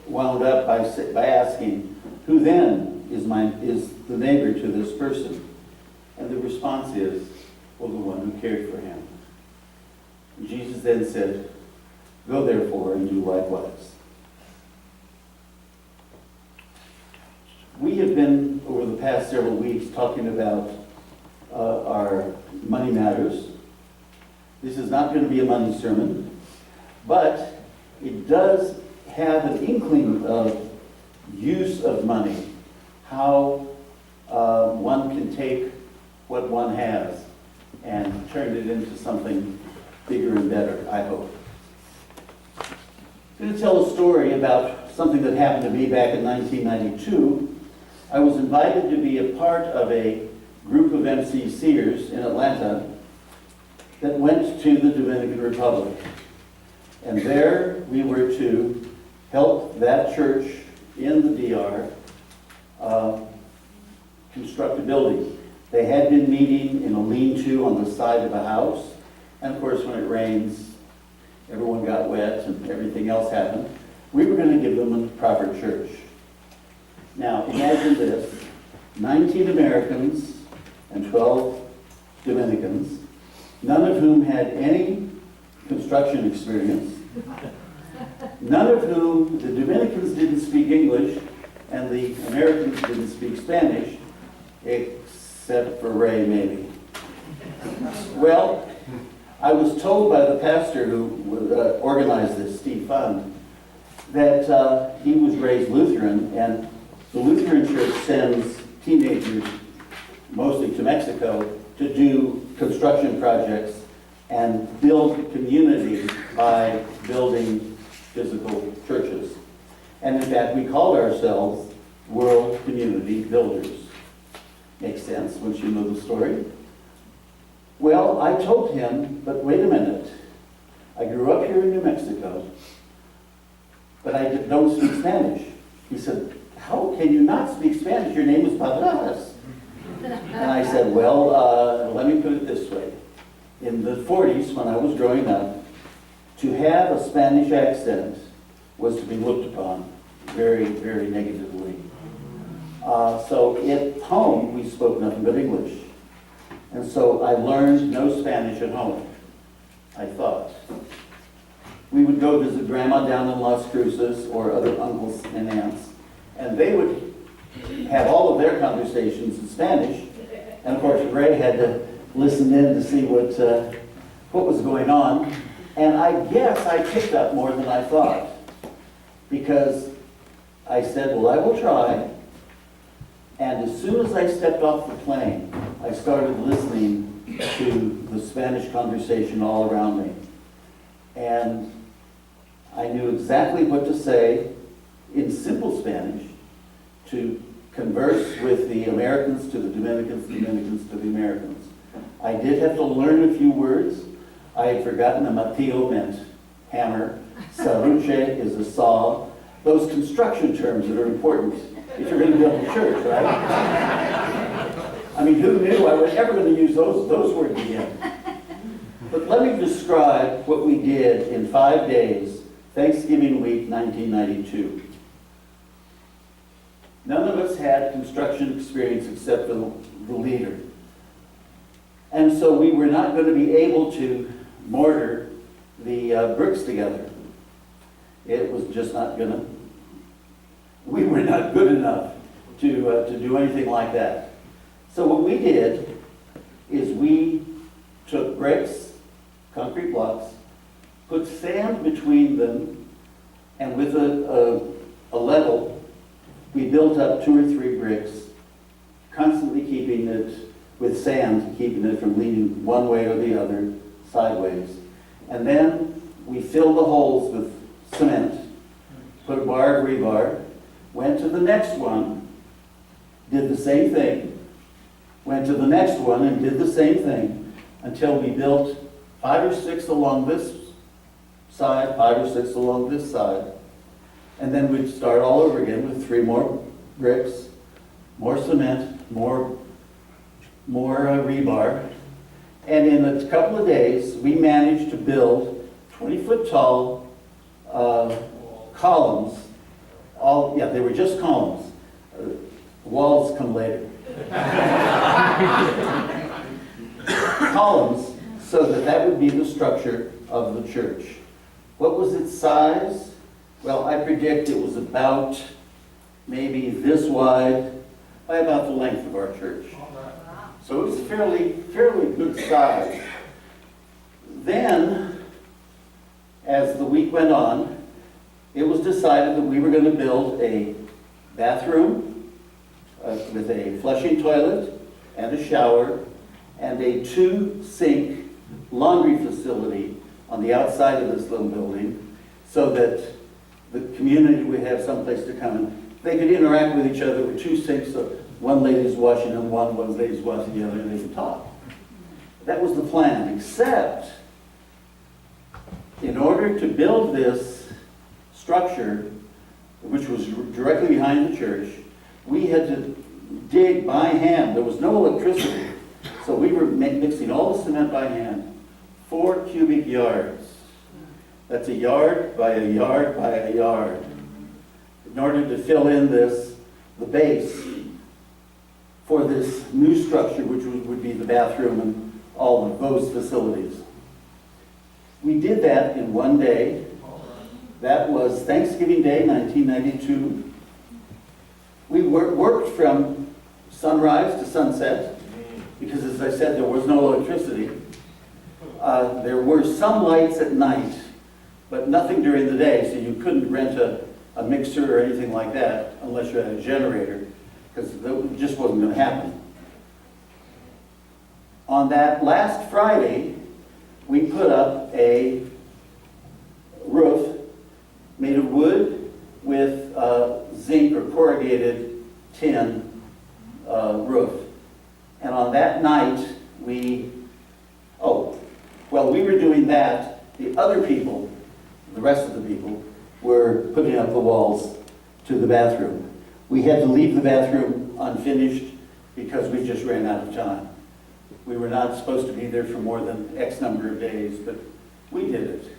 wound up by asking, who then is the neighbor to this person? And the response is, well, the one who cared for him. And Jesus then said, go therefore and do likewise. We have been, over the past several weeks, talking about our money matters. This is not going to be a money sermon, but it does have an inkling of use of money, how one can take what one has and turn it into something bigger and better, I hope. I'm going to tell a story about something that happened to me back in 1992. I was invited to be a part of a group of MCCers in Atlanta that went to the Dominican Republic. And there we were to help that church in the DR construct a building. They had been meeting in a lean-to on the side of a house. And of course, when it rains, everyone got wet and everything else happened. We were going to give them a proper church. Now, imagine this, 19 Americans and 12 Dominicans, none of whom had any construction experience, none of whom, the Dominicans didn't speak English, and the Americans didn't speak Spanish, except for Ray, maybe. Well, I was told by the pastor who organized this, Steve Fund, that he was raised Lutheran, and the Lutheran Church sends teenagers, mostly to Mexico, to do construction projects and build community by building physical churches. And in fact, we called ourselves World Community Builders. Makes sense once you know the story. Well, I told him, but wait a minute. I grew up here in New Mexico, but I don't speak Spanish. He said, how can you not speak Spanish? Your name is Barreras. And I said, well, let me put it this way. In the 40s, when I was growing up, to have a Spanish accent was to be looked upon very, very negatively. So at home, we spoke nothing but English. And so I learned no Spanish at home, I thought. We would go visit Grandma down in Las Cruces or other uncles and aunts, and they would have all of their conversations in Spanish. And of course, Ray had to listen in to see what was going on. And I guess I picked up more than I thought, because I said, well, I will try. And as soon as I stepped off the plane, I started listening to the Spanish conversation all around me. And I knew exactly what to say in simple Spanish to converse with the Americans to the Dominicans, Dominicans to the Americans. I did have to learn a few words. I had forgotten that martillo meant hammer. Serruche is a saw. Those construction terms that are important if you're going to build a church, right? I mean, who knew I was ever going to use those words again? But let me describe what we did in 5 days, Thanksgiving week 1992. None of us had construction experience except for the leader. And so we were not going to be able to mortar the bricks together. It was just not going to. We were not good enough to do anything like that. So what we did is we took bricks, concrete blocks, put sand between them, and with a level, we built up 2 or 3 bricks, constantly keeping it with sand, keeping it from leaning one way or the other, sideways. And then we filled the holes with cement, put a bar of rebar, went to the next one, did the same thing, went to the next one and did the same thing, until we built 5 or 6 along this side, 5 or 6 along this side. And then we'd start all over again with 3 more bricks, more cement, more rebar. And in a couple of days, we managed to build 20-foot tall columns, they were just columns. Walls come later. Columns, so that would be the structure of the church. What was its size? Well, I predict it was about maybe this wide by about the length of our church. So it was fairly good size. Then, as the week went on, it was decided that we were going to build a bathroom with a flushing toilet and a shower and a 2-sink laundry facility on the outside of this little building so that the community would have someplace to come and they could interact with each other with 2 sinks, so one lady's washing them, one lady's washing the other, and they could talk. That was the plan, except in order to build this structure, which was directly behind the church, we had to dig by hand. There was no electricity, so we were mixing all the cement by hand, 4 cubic yards. That's a yard by a yard by a yard. In order to fill in the base for this new structure, which would be the bathroom and all of those facilities. We did that in one day. That was Thanksgiving Day, 1992. We worked from sunrise to sunset because, as I said, there was no electricity. There were some lights at night, but nothing during the day, so you couldn't rent a mixer or anything like that unless you had a generator, because that just wasn't going to happen. On that last Friday, we put up a roof made of wood with zinc or corrugated tin roof. And on that night, we were doing that. The other people, the rest of the people, were putting up the walls to the bathroom. We had to leave the bathroom unfinished because we just ran out of time. We were not supposed to be there for more than X number of days, but we did it.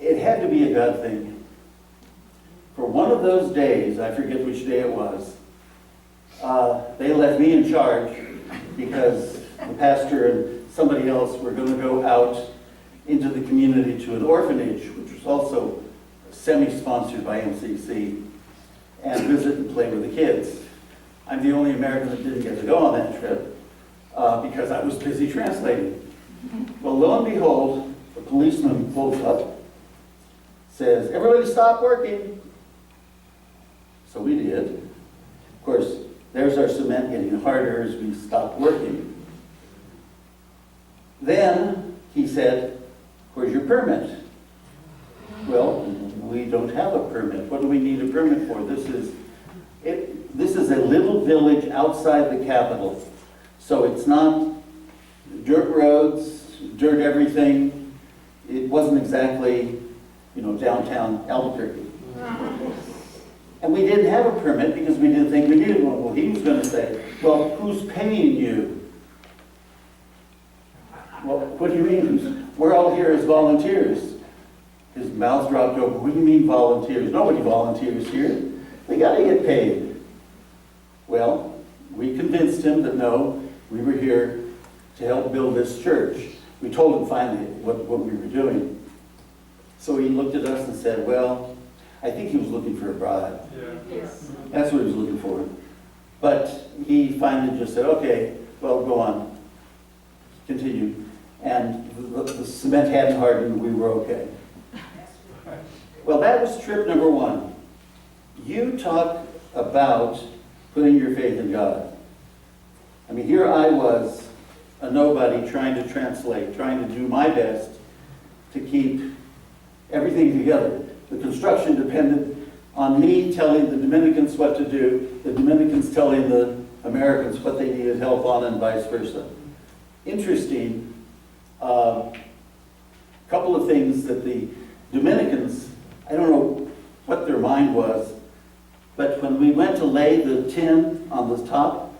It had to be a God thing. For one of those days, I forget which day it was, they left me in charge because the pastor and somebody else were going to go out into the community to an orphanage, which was also semi-sponsored by MCC, and visit and play with the kids. I'm the only American that didn't get to go on that trip because I was busy translating. Well, lo and behold, the policeman pulls up, says, "Everybody stop working." So we did. Of course, there's our cement getting harder as we stopped working. Then he said, "Where's your permit?" Well, we don't have a permit. What do we need a permit for? This is a little village outside the capital. So it's not dirt roads, dirt everything. It wasn't exactly, downtown Albuquerque. And we didn't have a permit because we didn't think we needed one. Well, he was going to say, "Well, who's paying you?" Well, what do you mean? We're all here as volunteers. His mouth dropped open. What do you mean volunteers? Nobody volunteers here. They got to get paid. Well, we convinced him that no, we were here to help build this church. We told him finally what we were doing. So he looked at us and said, well, I think he was looking for a bribe. Yeah. Yes. That's what he was looking for. But he finally just said, okay, well, go on. Continue. And the cement hadn't hardened, we were okay. Well, that was trip number one. You talk about putting your faith in God. I mean, here I was, a nobody, trying to translate, trying to do my best to keep everything together. The construction depended on me telling the Dominicans what to do, the Dominicans telling the Americans what they needed help on, and vice versa. Interesting, couple of things that the Dominicans, I don't know what their mind was, but when we went to lay the tin on the top,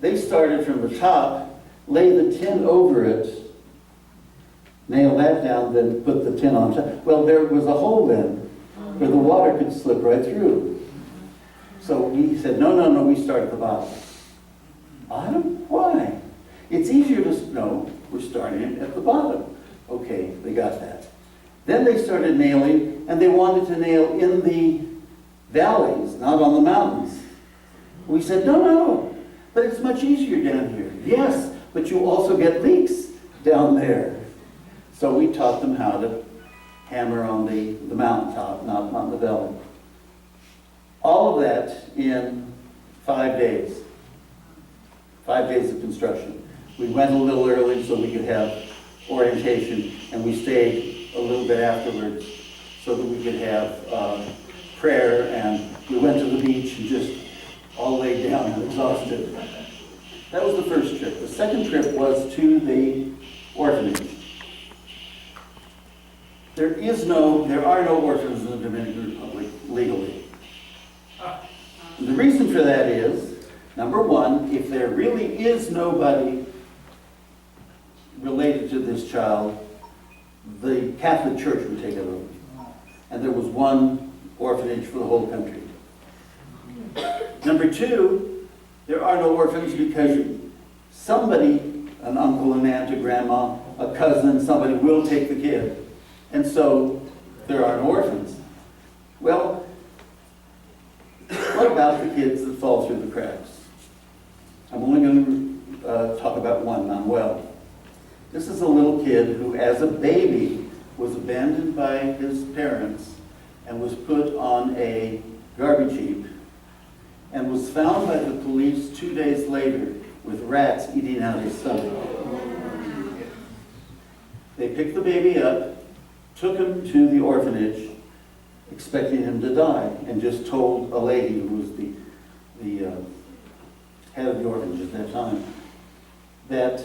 they started from the top, lay the tin over it, nail that down, then put the tin on top. Well, there was a hole then where the water could slip right through. So we said, no, we start at the bottom. Bottom? Why? It's easier to, no, we're starting at the bottom. Okay, they got that. Then they started nailing, and they wanted to nail in the valleys, not on the mountains. We said, no, but it's much easier down here. Yes, but you also get leaks down there. So we taught them how to hammer on the mountaintop, not on the valley. All of that in 5 days. 5 days of construction. We went a little early so we could have orientation, and we stayed a little bit afterwards so that we could have prayer, and we went to the beach and just all laid down and exhausted. That was the first trip. The second trip was to the orphanage. There are no orphans in the Dominican Republic legally. And the reason for that is, number one, if there really is nobody related to this child, the Catholic Church would take it over. And there was one orphanage for the whole country. Number two, there are no orphans because somebody, an uncle, an aunt, a grandma, a cousin, somebody will take the kid. And so there aren't orphans. Well, what about the kids that fall through the cracks? I'm only going to talk about one, Manuel. This is a little kid who, as a baby, was abandoned by his parents and was put on a garbage heap and was found by the police 2 days later with rats eating out his stomach. They picked the baby up, took him to the orphanage, expecting him to die, and just told a lady who was the head of the orphanage at that time that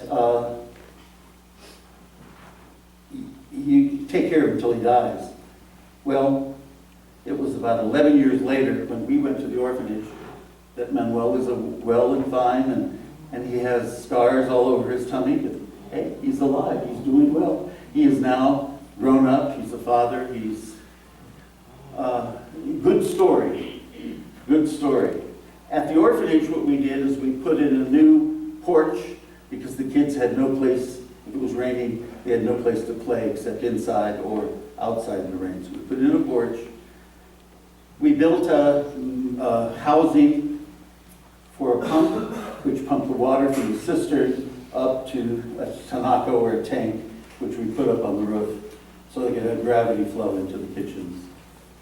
you take care of him until he dies. Well, it was about 11 years later when we went to the orphanage that Manuel is well and fine, and he has scars all over his tummy, but hey, he's alive, he's doing well. He is now grown up, he's a father, he's good story. At the orphanage, what we did is we put in a new porch because the kids had no place, if it was raining, they had no place to play except inside or outside in the rain. So we put in a porch. We built a housing for a pump, which pumped the water from the cistern up to a tinaco or a tank, which we put up on the roof so they could have gravity flow into the kitchens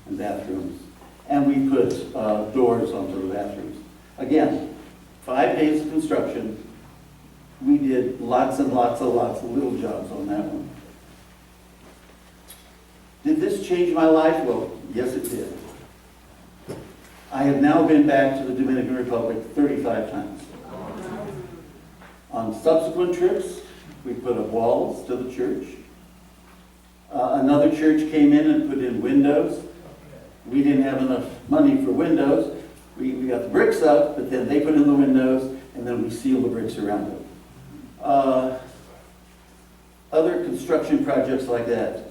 and bathrooms. And we put doors onto the bathrooms. Again, 5 days of construction. We did lots and lots of little jobs on that one. Did this change my life? Well, yes it did. I have now been back to the Dominican Republic 35 times. On subsequent trips, we put up walls to the church. Another church came in and put in windows. We didn't have enough money for windows. We got the bricks up, but then they put in the windows, and then we sealed the bricks around them. Other construction projects like that.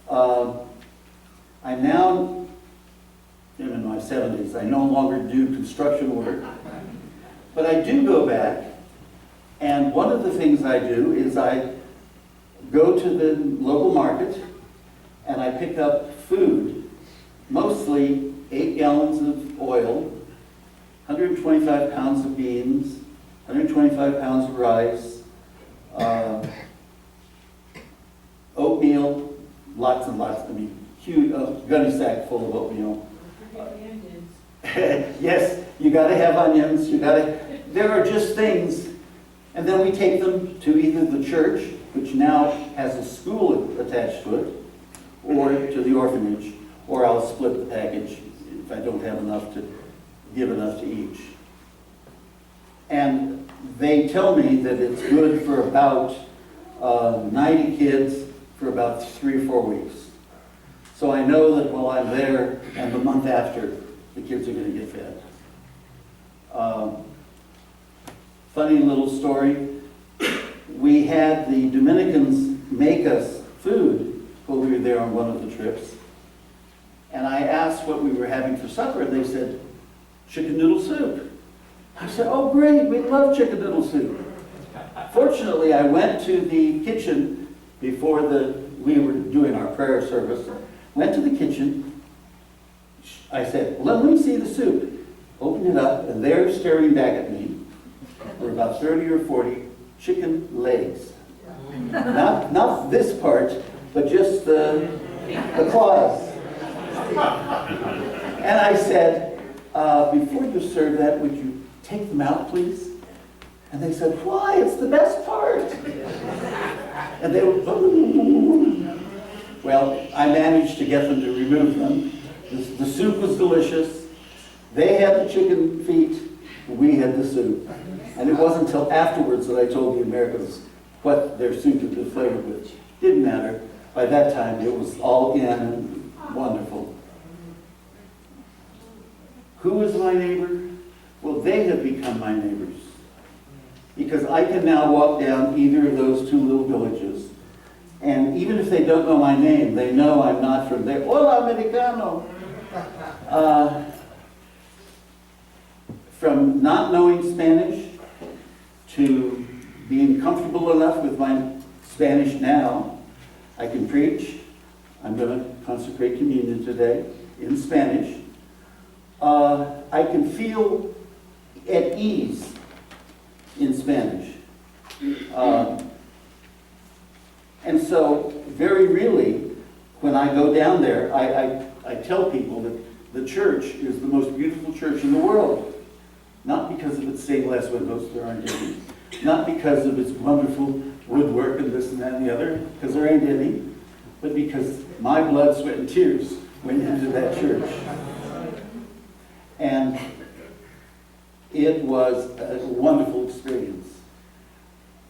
I now am in my 70s. I no longer do construction work, but I do go back, and one of the things I do is I go to the local market and I pick up food, mostly 8 gallons of oil, 125 pounds of beans, 125 pounds of rice, oatmeal, lots and lots, huge, gunny sack full of oatmeal. Yes, you gotta have onions, there are just things, and then we take them to either the church, which now has a school attached to it, or to the orphanage, or I'll split the package if I don't have enough to give enough to each. And they tell me that it's good for about 90 kids for about 3 or 4 weeks. So I know that while I'm there and the month after, the kids are going to get fed. Funny little story. We had the Dominicans make us food when we were there on one of the trips. And I asked what we were having for supper, and they said, chicken noodle soup. I said, oh great, we love chicken noodle soup. Fortunately, I went to the kitchen before we were doing our prayer service. Went to the kitchen. I said, let me see the soup. Opened it up, and there staring back at me were about 30 or 40 chicken legs. Not this part, but just the claws. And I said, before you serve that, would you take them out, please? And they said, why? It's the best part. And they were, well, I managed to get them to remove them. The soup was delicious. They had the chicken feet, we had the soup. And it wasn't until afterwards that I told the Americans what their soup had been flavored with. Didn't matter. By that time, it was all in and wonderful. Who is my neighbor? Well, they have become my neighbors. Because I can now walk down either of those two little villages, and even if they don't know my name, they know I'm not from there. Hola, Americano! From not knowing Spanish to being comfortable enough with my Spanish now, I can preach. I'm going to consecrate communion today in Spanish. I can feel at ease in Spanish. And so, very really, when I go down there, I tell people that the church is the most beautiful church in the world. Not because of its stained glass windows, there aren't any. Not because of its wonderful woodwork and this and that and the other, because there ain't any. But because my blood, sweat, and tears went into that church. And it was a wonderful experience.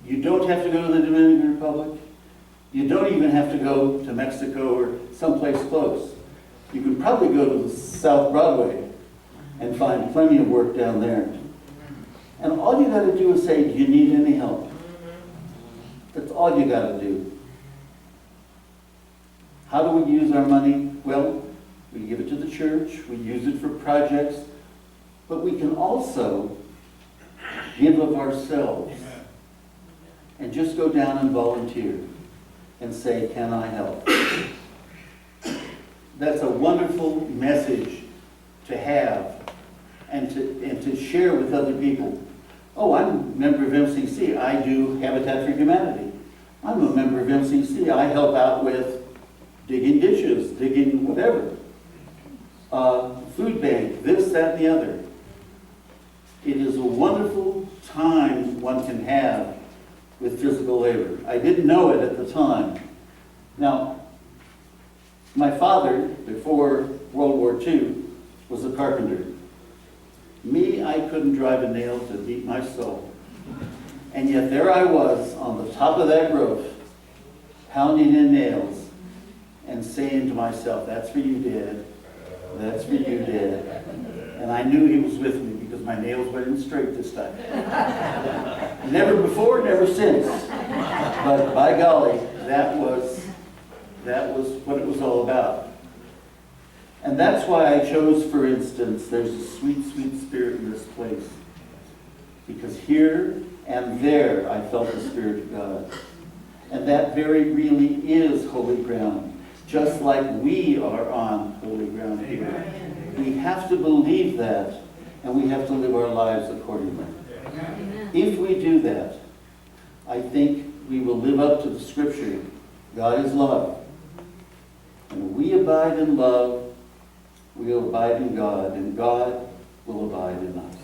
You don't have to go to the Dominican Republic. You don't even have to go to Mexico or someplace close. You can probably go to the South Broadway and find plenty of work down there. And all you got to do is say, do you need any help? That's all you got to do. How do we use our money? Well, we give it to the church. We use it for projects. But we can also give of ourselves and just go down and volunteer and say, can I help? That's a wonderful message to have and to share with other people. Oh, I'm a member of MCC. I do Habitat for Humanity. I'm a member of MCC. I help out with digging ditches, digging whatever. Food bank, this, that, and the other. It is a wonderful time one can have with physical labor. I didn't know it at the time. Now, my father, before World War II, was a carpenter. Me, I couldn't drive a nail to beat my soul. And yet there I was on the top of that roof, pounding in nails and saying to myself, that's for you, Dad. That's for you, Dad. And I knew he was with me because my nails went in straight this time. Never before, never since. But by golly, that was what it was all about. And that's why I chose, for instance, there's a sweet, sweet spirit in this place. Because here and there I felt the Spirit of God. And that very really is holy ground. Just like we are on holy ground here. We have to believe that, and we have to live our lives accordingly. If we do that, I think we will live up to the scripture. God is love. And we abide in love, we will abide in God, and God will abide in us.